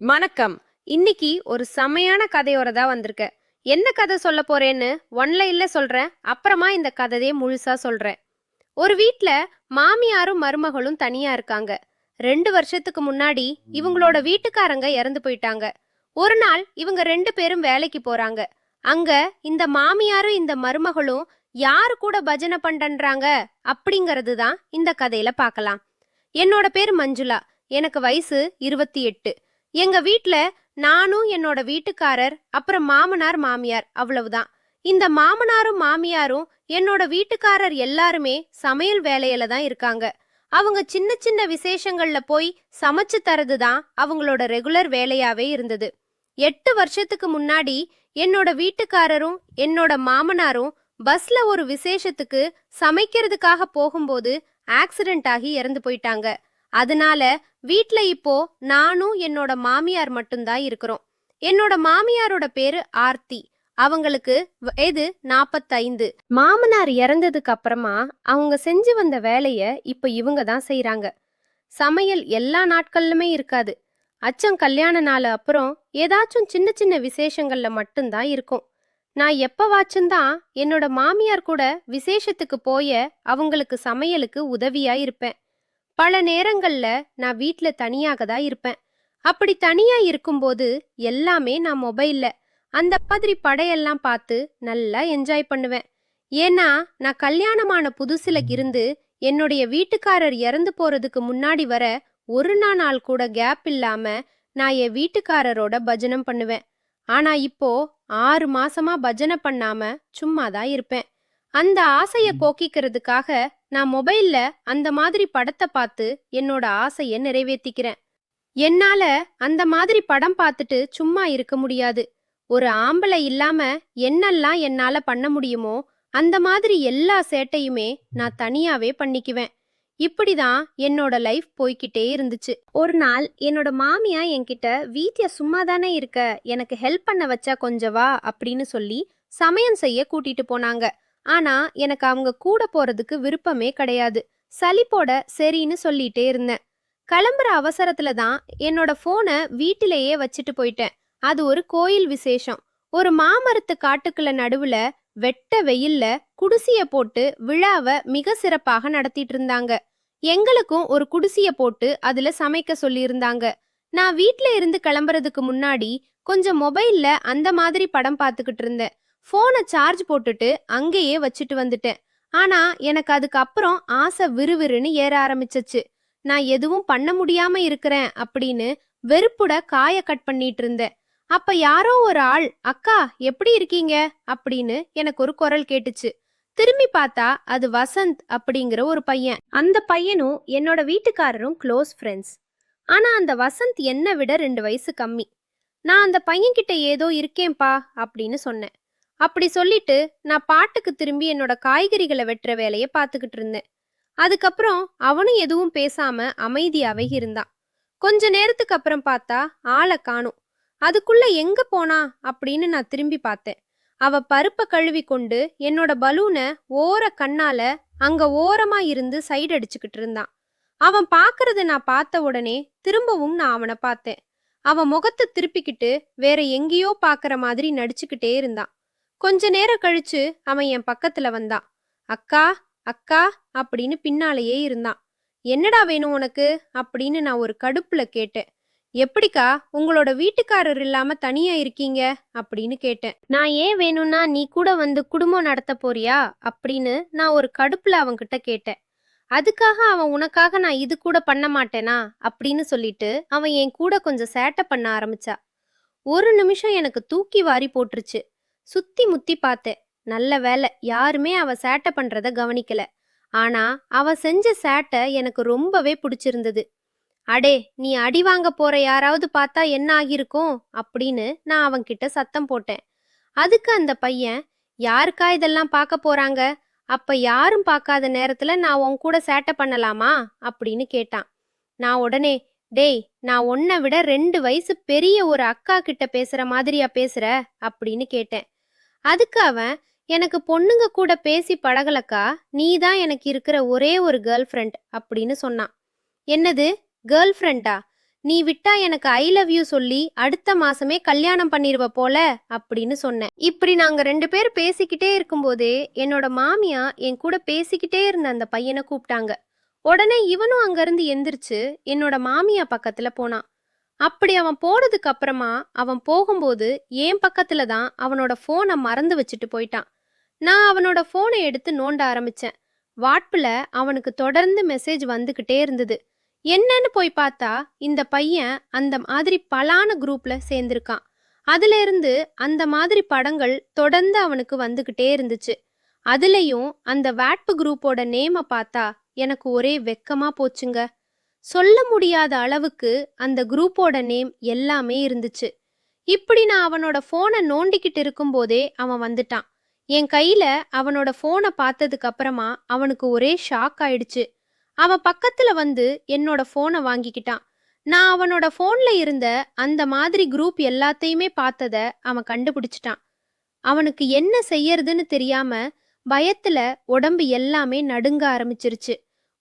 வணக்கம். இன்னைக்கு ஒரு செமையான கதையோட தான் வந்திருக்கேன். என்ன கதை சொல்ல போறேன்னு ஒன்லைன்ல சொல்றேன். அப்புறமா இந்த கதையே முழுசா சொல்றேன். ஒரு வீட்ல மாமியாரும் மருமகளும் தனியா இருக்காங்க. 2 வருஷத்துக்கு முன்னாடி இவங்களோட வீட்டுக்காரங்க இறந்து போயிட்டாங்க. ஒரு நாள் இவங்க 2 பேரும் வேலைக்கு போறாங்க. அங்க இந்த மாமியாரும் இந்த மருமகளும் யாரு கூட பஜனை பண்றாங்க அப்படிங்கிறது தான் இந்த கதையில பார்க்கலாம். என்னோட பேர் மஞ்சுளா. எனக்கு வயசு 28. எங்க வீட்ல நானும் என்னோட வீட்டுக்காரர் அப்புறம் மாமனார் மாமியார் அவ்வளவுதான். இந்த மாமனாரும் மாமியாரும் என்னோட வீட்டுக்காரர் எல்லாருமே சமையல் வேலையில தான் இருக்காங்க. அவங்க சின்ன சின்ன விசேஷங்கள்ல போய் சமைச்சு தரது தான் அவங்களோட ரெகுலர் வேலையாவே இருந்தது. 8 வருஷத்துக்கு முன்னாடி என்னோட வீட்டுக்காரரும் என்னோட மாமனாரும் பஸ்ல ஒரு விசேஷத்துக்கு சமைக்கிறதுக்காக போகும்போது ஆக்சிடென்ட் ஆகி இறந்து போயிட்டாங்க. அதனால வீட்ல இப்போ நானும் என்னோட மாமியார் மட்டும்தான் இருக்கிறோம். என்னோட மாமியாரோட பேரு ஆர்த்தி. அவங்களுக்கு வயது 45. மாமனார் இறந்ததுக்கு அப்புறமா அவங்க செஞ்சு வந்த வேலைய இப்ப இவங்க தான் செய்யறாங்க. சமையல் எல்லா நாட்கள்லுமே இருக்காது. அச்சம் கல்யாண நாள் அப்புறம் ஏதாச்சும் சின்ன சின்ன விசேஷங்கள்ல மட்டும்தான் இருக்கும். நான் எப்பவாச்சும் தான் என்னோட மாமியார் கூட விசேஷத்துக்கு போய அவங்களுக்கு சமையலுக்கு உதவியா இருப்பேன். பல நேரங்கள்ல நான் வீட்ல தனியாக தான் இருப்பேன். அப்படி தனியா இருக்கும்போது எல்லாமே நான் மொபைல்ல அந்த மாதிரி படையெல்லாம் பார்த்து நல்லா என்ஜாய் பண்ணுவேன். ஏன்னா நான் கல்யாணமான புதுசுல இருந்து என்னுடைய வீட்டுக்காரர் இறந்து போறதுக்கு முன்னாடி வர ஒரு நாள் கூட கேப் இல்லாம நான் என் வீட்டுக்காரரோட பஜனம் பண்ணுவேன். ஆனா இப்போ 6 மாசமா பஜனை பண்ணாம சும்மா தான் இருப்பேன். அந்த ஆசைய போக்கிக்கிறதுக்காக நான் மொபைல்ல அந்த மாதிரி படத்தை பார்த்து என்னோட ஆசைய நிறைவேற்றிக்கிறேன். என்னால அந்த மாதிரி படம் பார்த்துட்டு சும்மா இருக்க முடியாது. ஒரு ஆம்பளை இல்லாம என்னெல்லாம் என்னால பண்ண முடியுமோ அந்த மாதிரி எல்லா சேட்டையுமே நான் தனியாவே பண்ணிக்குவேன். இப்படிதான் என்னோட லைஃப் போய்கிட்டே இருந்துச்சு. ஒரு நாள் என்னோட மாமியா என்கிட்ட வீட்ல சும்மா தானே இருக்க, எனக்கு ஹெல்ப் பண்ண வச்சா கொஞ்சம் வா அப்படின்னு சொல்லி சமையல் செய்ய கூட்டிட்டு போனாங்க. ஆனா எனக்கு அவங்க கூட போறதுக்கு விருப்பமே கிடையாது. சலிப்போட சரின்னு சொல்லிட்டே இருந்தேன். கிளம்புற அவசரத்துல தான் என்னோட போனை வீட்டிலேயே வச்சுட்டு போயிட்டேன். அது ஒரு கோயில் விசேஷம். ஒரு மாமரத்து காட்டுக்குள்ள நடுவுல வெட்ட வெயில்ல குடிசைய போட்டு விழாவை மிக சிறப்பாக நடத்திட்டு இருந்தாங்க. எங்களுக்கும் ஒரு குடிசைய போட்டு அதுல சமைக்க சொல்லி இருந்தாங்க. நான் வீட்ல இருந்து கிளம்புறதுக்கு முன்னாடி கொஞ்சம் மொபைல்ல அந்த மாதிரி படம் பார்த்துக்கிட்டு இருந்தேன். போனை சார்ஜ் போட்டுட்டு அங்கேயே வச்சுட்டு வந்துட்டேன். ஆனா எனக்கு அதுக்கப்புறம் ஆசை விறுவிறுன்னு ஏற ஆரம்பிச்சிச்சு. நான் எதுவும் பண்ண முடியாம இருக்கிறேன் அப்படின்னு வெறுப்புட காய கட் பண்ணிட்டு இருந்தேன். அப்ப யாரோ ஒரு ஆள், அக்கா எப்படி இருக்கீங்க அப்படின்னு எனக்கு ஒரு குரல் கேட்டுச்சு. திரும்பி பார்த்தா அது வசந்த் அப்படிங்கிற ஒரு பையன். அந்த பையனும் என்னோட வீட்டுக்காரரும் க்ளோஸ் ஃப்ரெண்ட்ஸ். ஆனா அந்த வசந்த் என்னை விட 2 வயசு கம்மி. நான் அந்த பையன்கிட்ட ஏதோ இருக்கேன்பா அப்படின்னு சொன்னேன். அப்படி சொல்லிட்டு நான் பாட்டுக்கு திரும்பி என்னோட காய்கறிகளை வெட்டுற வேலையை பார்த்துக்கிட்டு இருந்தேன். அதுக்கப்புறம் அவனும் எதுவும் பேசாம அமைதியாவே இருந்தான். கொஞ்ச நேரத்துக்கு அப்புறம் பார்த்தா ஆளை காணும். அதுக்குள்ள எங்க போனா அப்படின்னு நான் திரும்பி பார்த்தேன். அவ பருப்ப கழுவி கொண்டு என்னோட பலூனை ஓர கண்ணால அங்க ஓரமா இருந்து சைடு அடிச்சுக்கிட்டு இருந்தான். அவன் பாக்குறத நான் பார்த்த உடனே திரும்பவும் நான் அவனை பார்த்தேன். அவன் முகத்தை திருப்பிக்கிட்டு வேற எங்கேயோ பாக்குற மாதிரி நடிச்சுக்கிட்டே இருந்தான். கொஞ்ச நேரம் கழிச்சு அவன் என் பக்கத்துல வந்தான். அக்கா அக்கா அப்படின்னு பின்னாலேயே இருந்தான். என்னடா வேணும் உனக்கு அப்படின்னு நான் ஒரு கடுப்புல கேட்டேன். எப்படிக்கா உங்களோட வீட்டுக்காரர் இல்லாம தனியா இருக்கீங்க அப்படின்னு கேட்டேன். நான் ஏன் வேணும்னா நீ கூட வந்து குடும்பம் நடத்த போறியா அப்படின்னு நான் ஒரு கடுப்புல அவன்கிட்ட கேட்டேன். அதுக்காக அவன் உனக்காக நான் இது கூட பண்ண மாட்டேனா அப்படின்னு சொல்லிட்டு அவன் என் கூட கொஞ்சம் சேட்டை பண்ண ஆரம்பிச்சா. ஒரு நிமிஷம் எனக்கு தூக்கி வாரி போட்டுருச்சு. சுத்தி முத்தி பார்த்தேன். நல்ல வேலை யாருமே அவ சேட்டை பண்றத கவனிக்கல. ஆனா அவ செஞ்ச சேட்டை எனக்கு ரொம்பவே பிடிச்சிருந்தது. அடே நீ அடி வாங்க போற யாராவது பார்த்தா என்ன ஆகியிருக்கும் அப்படின்னு நான் அவன்கிட்ட சத்தம் போட்டேன். அதுக்கு அந்த பையன், யாருக்கா இதெல்லாம் பார்க்க போறாங்க, அப்ப யாரும் பார்க்காத நேரத்துல நான் உன் கூட சேட்டை பண்ணலாமா அப்படின்னு கேட்டான். நான் உடனே, டேய் நான் உன்னை விட 2 வயசு பெரிய ஒரு அக்கா கிட்ட பேசுற மாதிரியா பேசுற அப்படின்னு கேட்டேன். அதுக்கு அவன், எனக்கு பொண்ணுங்க கூட பேசி பழகலக்கா, நீ தான் எனக்கு இருக்கிற ஒரே ஒரு கேர்ள் ஃப்ரெண்ட் அப்படின்னு சொன்னான். என்னது கேர்ள் ஃப்ரெண்டா? நீ விட்டா எனக்கு ஐ லவ் யூ சொல்லி அடுத்த மாசமே கல்யாணம் பண்ணிருவ போல அப்படின்னு சொன்னேன். இப்படி நாங்க 2 பேர் பேசிக்கிட்டே இருக்கும்போதே என்னோட மாமியா என் கூட பேசிக்கிட்டே இருந்த அந்த பையனை கூப்பிட்டாங்க. உடனே இவனும் அங்கிருந்து எந்திரிச்சு என்னோட மாமியா பக்கத்துல போனான். அப்படி அவன் போனதுக்கு அப்புறமா அவன் போகும்போது என் பக்கத்துல தான் அவனோட போனை மறந்து வச்சுட்டு போயிட்டான். நான் அவனோட போனை எடுத்து நோண்ட ஆரம்பிச்சேன். வாட்ஸ்அப்ல அவனுக்கு தொடர்ந்து மெசேஜ் வந்துகிட்டே இருந்தது. என்னன்னு போய் பார்த்தா இந்த பையன் அந்த மாதிரி பலான குரூப்ல சேர்ந்திருக்கான். அதுல இருந்து அந்த மாதிரி படங்கள் தொடர்ந்து அவனுக்கு வந்துகிட்டே இருந்துச்சு. அதுலயும் அந்த வாட்ஸ்அப் குரூப்போட நேம பார்த்தா எனக்கு ஒரே வெக்கமா போச்சுங்க. சொல்ல முடியாத அளவுக்கு அந்த குரூப்போட நேம் எல்லாமே இருந்துச்சு. இப்படி நான் அவனோட போனை நோண்டிக்கிட்டு இருக்கும்போதே அவன் வந்துட்டான். என் கையில அவனோட போனை பார்த்ததுக்கு அப்புறமா அவனுக்கு ஒரே ஷாக் ஆயிடுச்சு. அவன் பக்கத்துல வந்து என்னோட போனை வாங்கிக்கிட்டான். நான் அவனோட போன்ல இருந்த அந்த மாதிரி குரூப் எல்லாத்தையுமே பார்த்தத அவன் கண்டுபிடிச்சிட்டான். அவனுக்கு என்ன செய்யறதுன்னு தெரியாம பயத்துல உடம்பு எல்லாமே நடுங்க ஆரம்பிச்சிருச்சு.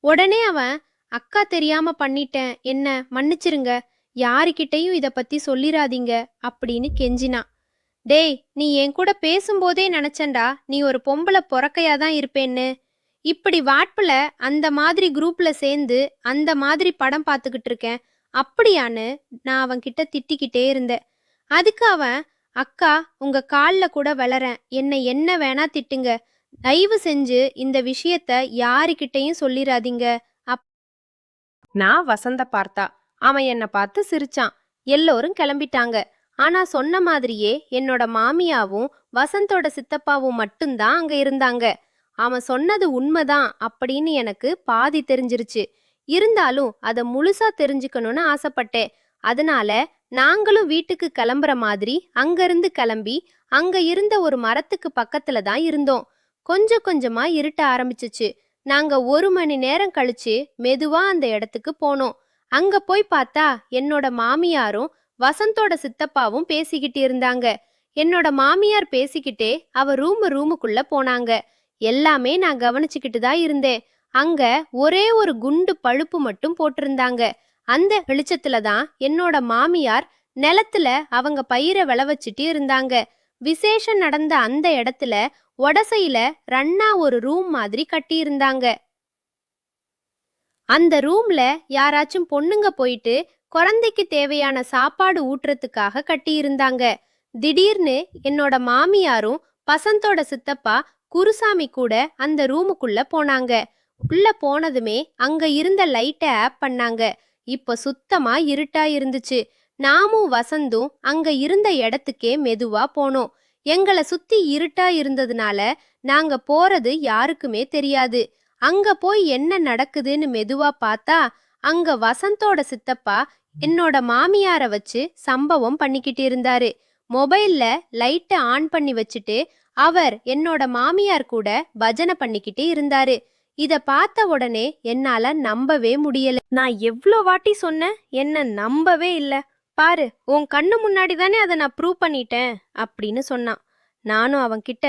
உடனே அவன், அக்கா தெரியாம பண்ணிட்டேன், என்ன மன்னிச்சிருங்க, யாருக்கிட்டையும் இத பத்தி சொல்லிராதீங்க அப்படின்னு கெஞ்சினான். டேய், நீ என் கூட பேசும்போதே நினைச்சேன்டா நீ ஒரு பொம்பளை பொறக்கையா தான் இருப்பேன்னு. இப்படி வாட்ஸ்அப்ல அந்த மாதிரி குரூப்ல சேர்ந்து அந்த மாதிரி படம் பார்த்துக்கிட்டு இருக்கேன் அப்படியான்னு நான் அவன் கிட்ட திட்டிக்கிட்டே இருந்தேன். அதுக்கு அவன், அக்கா உங்க கால்ல கூட விழறேன், என்னை என்ன வேணா திட்டுங்க, தயவு செஞ்சு இந்த விஷயத்த யாருக்கிட்டையும் சொல்லிராதீங்க. நான் வசந்த பார்த்தா அவன் என்னை பார்த்து சிரிச்சான். எல்லோரும் கிளம்பிட்டாங்க. ஆனா சொன்ன மாதிரியே என்னோட மாமியாவும் வசந்தோட சித்தப்பாவும் மட்டும்தான் அங்க இருந்தாங்க. அவன் சொன்னது உண்மைதான் அப்படின்னு எனக்கு பாதி தெரிஞ்சிருச்சு. இருந்தாலும் அதை முழுசா தெரிஞ்சுக்கணும்னு ஆசைப்பட்டேன். அதனால நாங்களும் வீட்டுக்கு கிளம்புற மாதிரி அங்கிருந்து கிளம்பி அங்க இருந்த ஒரு மரத்துக்கு பக்கத்துல தான் இருந்தோம். கொஞ்சம் கொஞ்சமா இருட்ட ஆரம்பிச்சிச்சு. நாங்க 1 மணி நேரம் கழிச்சு மெதுவா அந்த இடத்துக்கு போனோம். அங்க போய் பார்த்தா என்னோட மாமியாரும் வசந்தோட சித்தப்பாவும் பேசிக்கிட்டு இருந்தாங்க. என்னோட மாமியார் பேசிக்கிட்டே அவ ரூமுக்குள்ள போனாங்க. எல்லாமே நான் கவனிச்சுக்கிட்டு தான் இருந்தேன். அங்க ஒரே ஒரு குண்டு பழுப்பு மட்டும் போட்டிருந்தாங்க. அந்த வெளிச்சத்துல தான் என்னோட மாமியார் நிலத்துல அவங்க பயிரை விளைவச்சிட்டு இருந்தாங்க. விசேஷம் நடந்த அந்த இடத்துல ஒடசையில ரன்னா ஒரு ரூம் மாதிரி கட்டி இருந்தாங்க. அந்த ரூம்ல யாராச்சும் பொண்ணுங்க போயிட்டு குழந்தைக்கு தேவையான சாப்பாடு ஊட்டுறதுக்காக கட்டி இருந்தாங்க. திடீர்னு என்னோட மாமியாரும் வசந்தோட சித்தப்பா குருசாமி கூட அந்த ரூமுக்குள்ள போனாங்க. உள்ள போனதுமே அங்க இருந்த லைட்டை ஆப் பண்ணாங்க. இப்ப சுத்தமா இருட்டா இருந்துச்சு. நாமும் வசந்தும் அங்க இருந்த இடத்துக்கே மெதுவா போனோம். எங்களை சுத்தி இருட்டா இருந்ததுனால நாங்க போறது யாருக்குமே தெரியாது. அங்க போய் என்ன நடக்குதுன்னு மெதுவா பார்த்தா அங்க வசந்தோட சித்தப்பா என்னோட மாமியார வச்சு சம்பவம் பண்ணிக்கிட்டு இருந்தாரு. மொபைல்ல லைட்டை ஆன் பண்ணி வச்சுட்டு அவர் என்னோட மாமியார் கூட பஜனை பண்ணிக்கிட்டு இருந்தாரு. இத பார்த்த உடனே என்னால நம்பவே முடியல. நான் எவ்வளோ வாட்டி சொன்னேன், என்ன நம்பவே இல்ல. பாரு, உன் கண்ணு முன்னாடி தானே அதை நான் ப்ரூவ் பண்ணிட்டேன் அப்படின்னு சொன்னான். நானும் அவன்கிட்ட,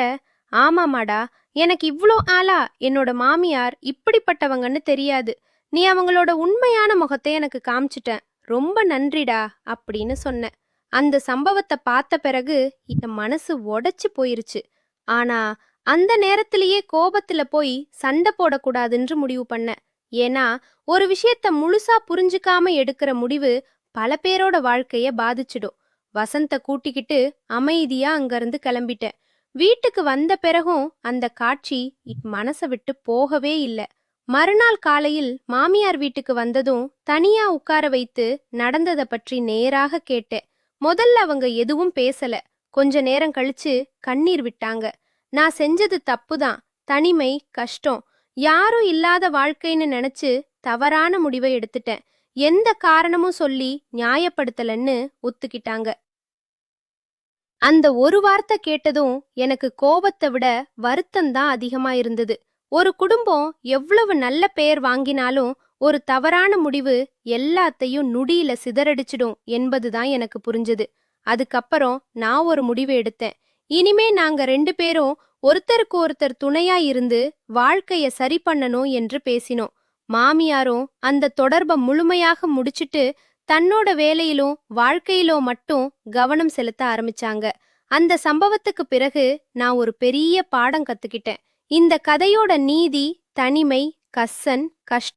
ஆமாமாடா, எனக்கு இவ்வளோ ஆளா என்னோட மாமியார் இப்படிப்பட்டவங்கன்னு தெரியாது. நீ அவங்களோட உண்மையான முகத்தை எனக்கு காமிச்சிட்ட, ரொம்ப நன்றிடா அப்படின்னு சொன்னேன். அந்த சம்பவத்தை பார்த்த பிறகு என் மனசு உடைச்சு போயிருச்சு. ஆனா அந்த நேரத்திலேயே கோபத்துல போய் சண்டை போடக்கூடாதுன்னு முடிவு பண்ணேன். ஏன்னா ஒரு விஷயத்த முழுசா புரிஞ்சுக்காம எடுக்கிற முடிவு பல பேரோட வாழ்க்கைய பாதிச்சிடும். வசந்த கூட்டிக்கிட்டு அமைதியா அங்கிருந்து கிளம்பிட்டேன். வீட்டுக்கு வந்த பிறகும் அந்த காட்சி மனசை விட்டு போகவே இல்லை. மறுநாள் காலையில் மாமியார் வீட்டுக்கு வந்ததும் தனியா உட்கார வைத்து நடந்ததை பற்றி நேராக கேட்டேன். முதல்ல அவங்க எதுவும் பேசல. கொஞ்ச நேரம் கழிச்சு கண்ணீர் விட்டாங்க. நான் செஞ்சது தப்புதான், தனிமை, கஷ்டம், யாரும் இல்லாத வாழ்க்கைன்னு நினைச்சு தவறான முடிவை எடுத்துட்டேன், எந்த காரணமும் சொல்லி நியாயப்படுத்தலன்னு ஒத்துக்கிட்டாங்க. அந்த ஒரு வார்த்தை கேட்டதும் எனக்கு கோபத்தை விட வருத்தம்தான் அதிகமா இருந்தது. ஒரு குடும்பம் எவ்வளவு நல்ல பெயர் வாங்கினாலும் ஒரு தவறான முடிவு எல்லாத்தையும் நுடியில சிதறடிச்சிடும் என்பதுதான் எனக்கு புரிஞ்சது. அதுக்கப்புறம் நான் ஒரு முடிவு எடுத்தேன். இனிமே நாங்க 2 பேரும் ஒருத்தருக்கு ஒருத்தர் துணையா இருந்து வாழ்க்கைய சரி பண்ணணும் என்று பேசினோம். மாமியாரும் அந்த தொடர்பை முழுமையாக முடிச்சிட்டு தன்னோட வேலையிலும் வாழ்க்கையிலோ மட்டும் கவனம் செலுத்த ஆரம்பிச்சாங்க. அந்த சம்பவத்துக்கு பிறகு நான் ஒரு பெரிய பாடம் கத்துக்கிட்டேன். இந்த கதையோட நீதி தனிமை, கசன், கஷ்டம்